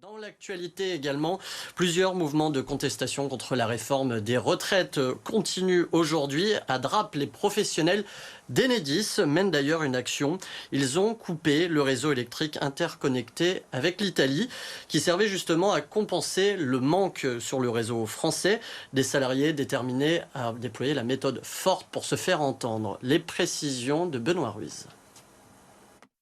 Dans l'actualité également, plusieurs mouvements de contestation contre la réforme des retraites continuent aujourd'hui. À Draps, les professionnels d'Enedis mènent d'ailleurs une action. Ils ont coupé le réseau électrique interconnecté avec l'Italie, qui servait justement à compenser le manque sur le réseau français. Des salariés déterminés à déployer la méthode forte pour se faire entendre. Les précisions de Benoît Ruiz.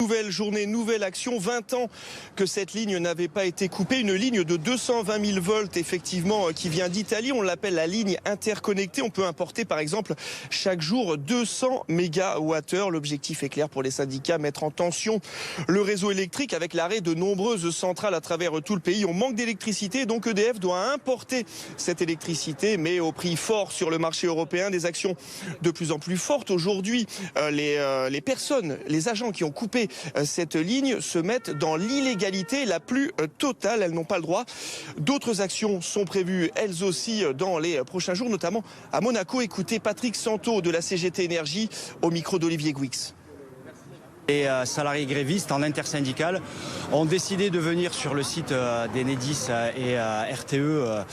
Nouvelle journée, nouvelle action, 20 ans que cette ligne n'avait pas été coupée, une ligne de 220 000 volts effectivement qui vient d'Italie, on l'appelle la ligne interconnectée, on peut importer par exemple chaque jour 200 mégawattheures. L'objectif est clair pour les syndicats, mettre en tension le réseau électrique avec l'arrêt de nombreuses centrales à travers tout le pays. On manque d'électricité, donc EDF doit importer cette électricité, mais au prix fort sur le marché européen. Des actions de plus en plus fortes. Aujourd'hui, les personnes, les agents qui ont coupé cette ligne se mettent dans l'illégalité la plus totale. Elles n'ont pas le droit. D'autres actions sont prévues, elles aussi, dans les prochains jours, notamment à Monaco. Écoutez Patrick Santo de la CGT Énergie au micro d'Olivier Gouix. Les salariés grévistes en intersyndical ont décidé de venir sur le site d'Enedis et RTE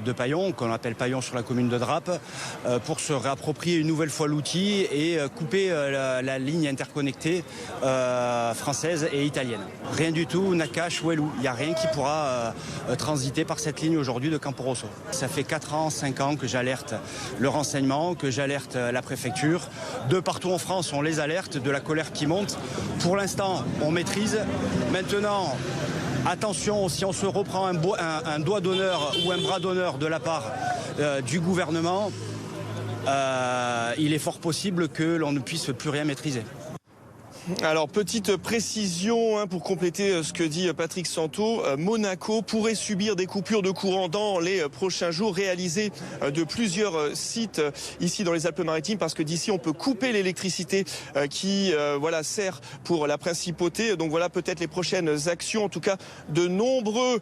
de Paillon, qu'on appelle Paillon sur la commune de Draps, pour se réapproprier une nouvelle fois l'outil et couper la ligne interconnectée française et italienne. Rien du tout, Nakash, Wellou, il n'y a rien qui pourra transiter par cette ligne aujourd'hui de Camporosso. Ça fait 4 ans, 5 ans que j'alerte le renseignement, que j'alerte la préfecture. De partout en France, on les alerte de la colère qui monte. Pour l'instant, on maîtrise. Maintenant, attention, si on se reprend un doigt d'honneur ou un bras d'honneur de la part du gouvernement, il est fort possible que l'on ne puisse plus rien maîtriser. Alors, petite précision pour compléter ce que dit Patrick Santo, Monaco pourrait subir des coupures de courant dans les prochains jours réalisées de plusieurs sites ici dans les Alpes-Maritimes, parce que d'ici on peut couper l'électricité qui sert pour la principauté. Donc voilà peut-être les prochaines actions. En tout cas, de nombreux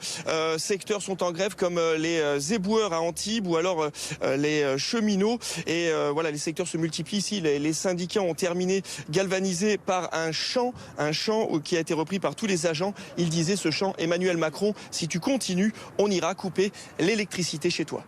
secteurs sont en grève, comme les éboueurs à Antibes ou alors les cheminots. Et les secteurs se multiplient ici. Les syndicats ont terminé galvanisés par un chant qui a été repris par tous les agents. Il disait ce chant: Emmanuel Macron, si tu continues, on ira couper l'électricité chez toi.